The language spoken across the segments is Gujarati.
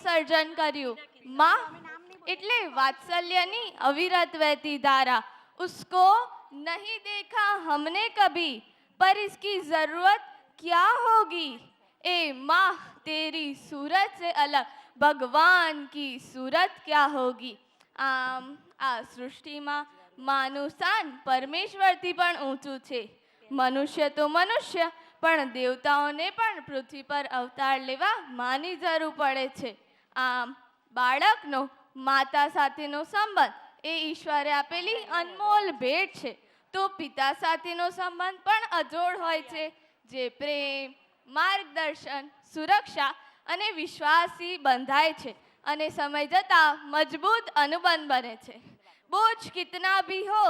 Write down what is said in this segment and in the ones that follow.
સર્જન કર્યું. માં એટલે વાત્સલ્યની અવિરત વહેતી ધારા. उसको नहीं देखा हमने कभी, पर इसकी जरूरत क्या होगी. ए माँ तेरी सूरत से अलग भगवान की सूरत क्या होगी. આમ આ સૃષ્ટિમાં માનું સ્થાન પરમેશ્વરથી પણ ઊંચું છે. મનુષ્ય તો મનુષ્ય, પણ દેવતાઓને પણ પૃથ્વી પર અવતાર લેવા માની જરૂર પડે છે. આમ બાળકનો માતા સાથેનો સંબંધ એ ઈશ્વરે આપેલી અનમોલ ભેટ છે. તો પિતા સાથેનો સંબંધ પણ અજોડ હોય છે, જે પ્રેમ, માર્ગદર્શન, સુરક્ષા અને વિશ્વાસથી બંધાય છે અને સમય જતાં મજબૂત અનુબંધ બને છે. બોझ कितना भी हो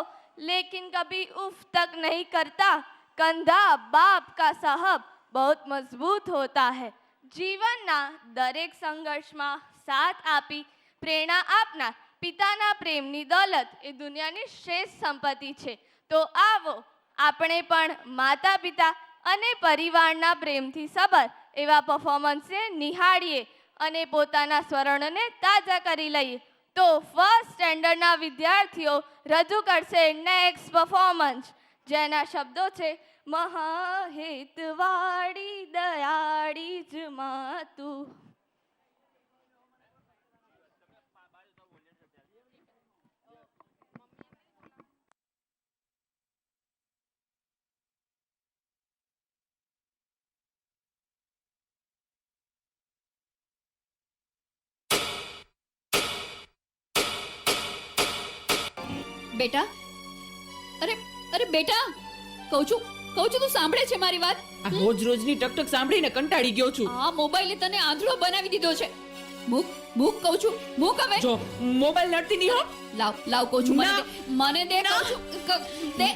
लेकिन कभी उफ तक नहीं करता. कंधा बाप का साहब बहुत मजबूत होता है. જીવનના દરેક સંઘર્ષમાં સાથ આપી પ્રેરણા આપનાર પિતાના પ્રેમની દોલત એ દુનિયાની શ્રેષ્ઠ સંપત્તિ છે. તો આવો આપણે પણ માતા પિતા અને પરિવારના પ્રેમથી સબર એવા પરફોર્મન્સને નિહાળીએ અને પોતાના સ્મરણોને તાજા કરી લઈએ. તો ફર્સ્ટ સ્ટેન્ડર્ડના વિદ્યાર્થીઓ રજૂ કરશે નેક્સ્ટ પરફોર્મન્સ, જેના શબ્દો છે મહાહેતવાળી દયાળી જ માતું. બેટા, અરે અરે બેટા, કહું છું તું સાંભળે છે મારી વાત? આ રોજ રોજની ટકટક સાંભળીને કંટાળી ગયો છું. આ મોબાઈલે તને આંધળો બનાવી દીધો છે. મૂક કહું છું, મૂક હવે. જો મોબાઈલ નડતી નહીં હો. લાવ કહું છું, ના. મને દે કહું છું.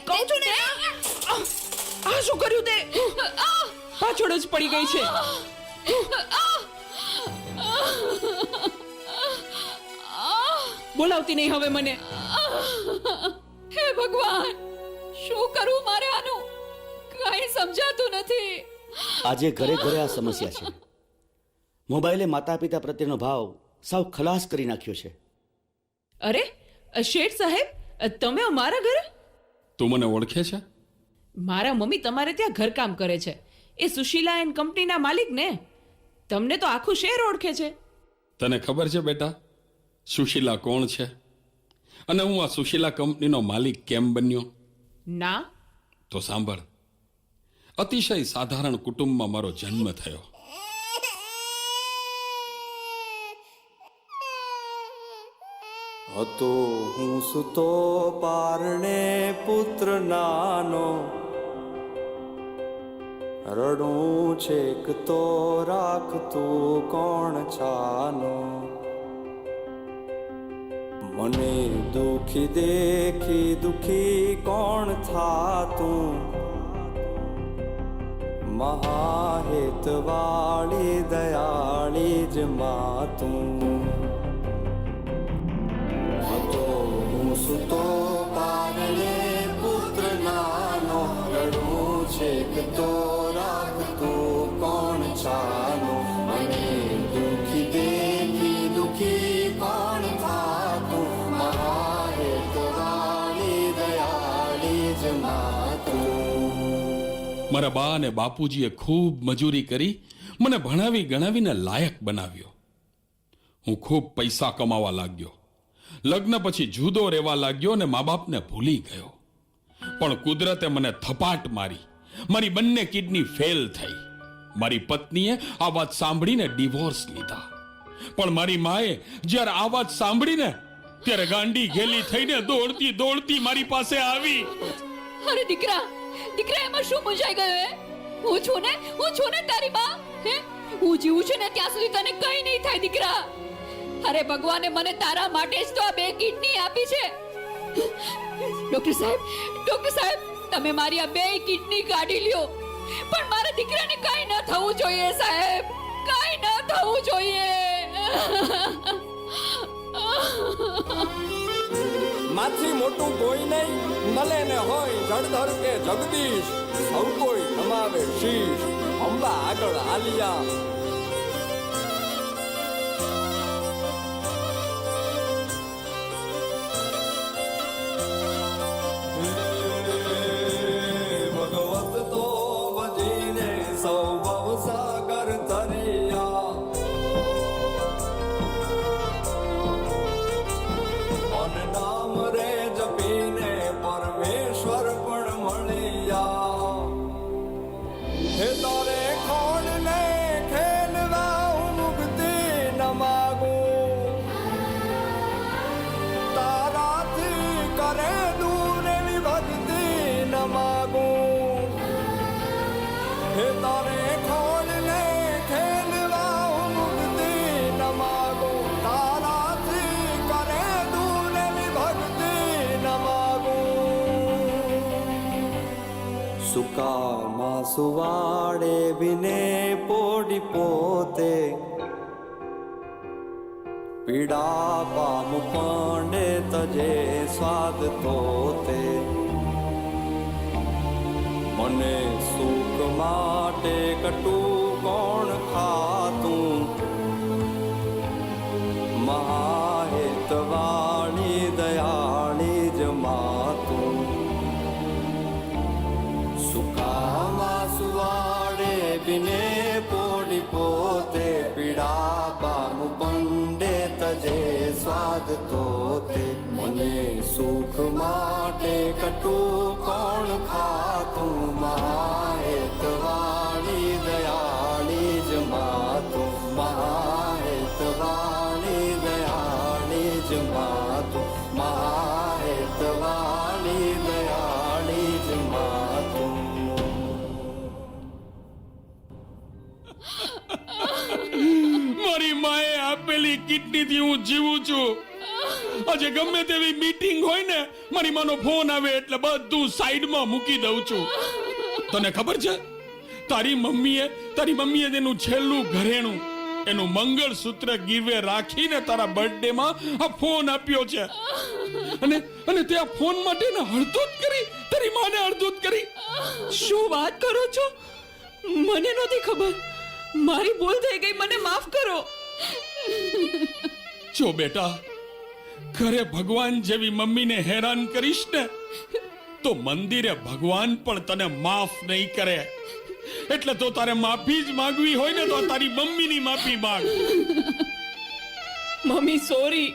કહું છું ને. આ શું કર્યું તે? પાછળ જ પડી ગઈ છે. બોલાવતી નહીં હવે મને. હે ભગવાન, શું કરું મારે આનું? કઈ સમજાતું નથી. આજે ઘરે ઘરે આ સમસ્યા છે. મોબાઈલે માતા પિતા પ્રત્યેનો ભાવ સાવ ખલાસ કરી નાખ્યો છે. અરે શેઠ સાહેબ, તમે અમારા ઘરે? તું મને ઓળખે છે? મારા મમ્મી તમારે ત્યાં ઘરકામ કરે છે. એ સુશીલા એન્ડ કંપનીના માલિક ને. તમને તો આખું શહેર ઓળખે છે. તને ખબર છે બેટા સુશીલા કોણ છે અને હું આ સુશીલા કંપનીનો માલિક કેમ બન્યો? ના. તો સાંભળ. અતિશય સાધારણ કુટુંબમાં મારો જન્મ થયો. હતો હું સુતો પારણે પુત્ર નાનો, રડું છેક તો રાખતું કોણ છાનો. મને દુખી દેખી દુખી કોણ થાતું, મહાહેતવાળી દયાળી જ માતું. હતો હું સુતો પારણે પુત્ર નાનો, રડું છેક તો રાખતું કોણ છાનો. મને દુખી દેખી દુખી કોણ થાતું, મહાહેતવાળી દયાળી જ માતું. મારા બા અને બાપુજીએ ખૂબ મજૂરી કરી મને ભણાવી ગણાવીને લાયક બનાવ્યો. હું ખૂબ પૈસા કમાવા લાગ્યો. લગ્ન પછી જુદો રહેવા લાગ્યો અને મા બાપને ભૂલી ગયો. પણ કુદરતે મને થપાટ મારી. મારી બંને કિડની ફેલ થઈ. મારી પત્નીએ આ વાત સાંભળીને ડિવોર્સ લીધા. પણ મારી માએ જ્યારે આ વાત સાંભળીને ત્યારે ગાંડી ઘેલી થઈને દોડતી દોડતી મારી પાસે આવી. અરે દીકરા, એમાં શું મૂંઝાઈ ગયો? હું છું ને તારી બા. હે, હું જીવું છું ને ત્યાં સુધી તને કઈ નહીં થાય દીકરા. અરે ભગવાને મને તારા માટે જ તો આ 2 કિડની આપી છે. ડોક્ટર સાહેબ, તમે મારી આ 2 કિડની કાઢી લ્યો, પણ મારા દીકરાને કઈ ન થવું જોઈએ સાહેબ, કઈ ન થવું જોઈએ. માથી મોટું કોઈ નહીં, મળે ને હોય જળધર કે જગદીશ, સૌ કોઈ નમાવે શીશ, અંબા આગળ આલિયા. સુકામાં સુવાડે વિને પોડી પોતે પીડા પામુ પાંડે તજે સ્વાદ તોતે મને સુખ માટે કટું કોણ ખાતું મહાહેતવાણી દયાળી જ માતું સુકામાં સુવાડે વિને પોડી પોતે પીડા પામુ પંડે તજે સ્વાદ તોતે મને સુખ માટે કટું કોણ ખાતું મહાહેતવાણી દયાળી જ માતું મહાહેતવાણી દયાળી જ માતું મહાહેતવાણી દયાળી જ માતું મારી માએ આપેલી કિડનીથી હું જીવું છું. આજે ગમે તેવી મીટિંગ હોય ને મારી માનો ફોન આવે એટલે બધું સાઈડમાં મૂકી દઉં છું. તને ખબર છે તારી મમ્મીએ તેનું છેલ્લું ઘરેણું એનું મંગળસૂત્ર ગીરવે રાખીને તારા બર્થડે માં આ ફોન આપ્યો છે અને તે આ ફોન માટે ને હળદૂત કરી તારી માને હળદૂત કરી. શું વાત કરો છો? મને નહોતી ખબર. મારી ભૂલ થઈ ગઈ, મને માફ કરો. જો બેટા, ઘરે ભગવાન જેવી મમ્મીને હેરાન કરીશ ને તો મંદિરે ભગવાન પણ તને માફ નહીં કરે. એટલે તો તારે માફી જ માંગવી હોય ને તો તારી મમ્મીની માફી માંગ. મમ્મી સોરી,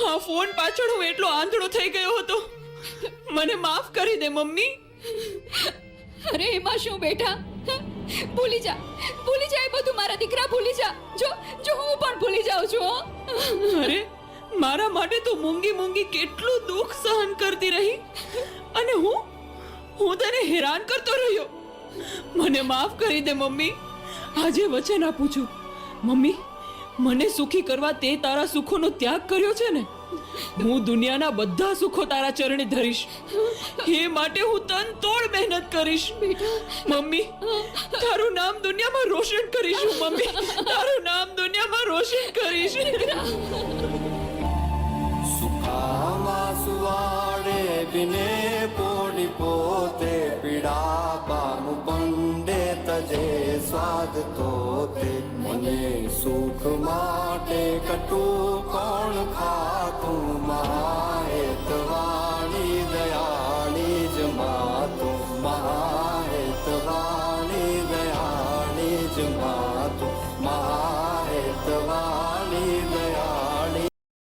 આ ફોન પાછળ હું એટલો આંધળો થઈ ગયો હતો. મને માફ કરી દે મમ્મી. અરે એમાં શું બેટા, ભૂલી જા એ બધું મારા દીકરા, ભૂલી જા. જો હું પણ ભૂલી જાઉં છું હો. અરે મારા માટે તો મૂંગી કેટલું દુઃખ સહન કરતી રહી અને હું તને હેરાન કરતો રહ્યો. મને માફ કરી દે મમ્મી. આજે વચન આપું છું મમ્મી, મને સુખી કરવા તે તારા સુખોનો ત્યાગ કર્યો છે ને, હું દુનિયાના બધા સુખો તારા ચરણે ધરીશ. એ માટે હું તન તોડ મહેનત કરીશ. મમ્મી, તારું નામ દુનિયામાં રોશન કરીશ. મમ્મી, તારું નામ દુનિયામાં રોશન કરીશ. સુખામાં સુવાડે વિને પોડી પોતે પીડા પામુ પંડે તજે સ્વાદ તોતે મને સુખ માટે કટું કોણ ખાતું મહા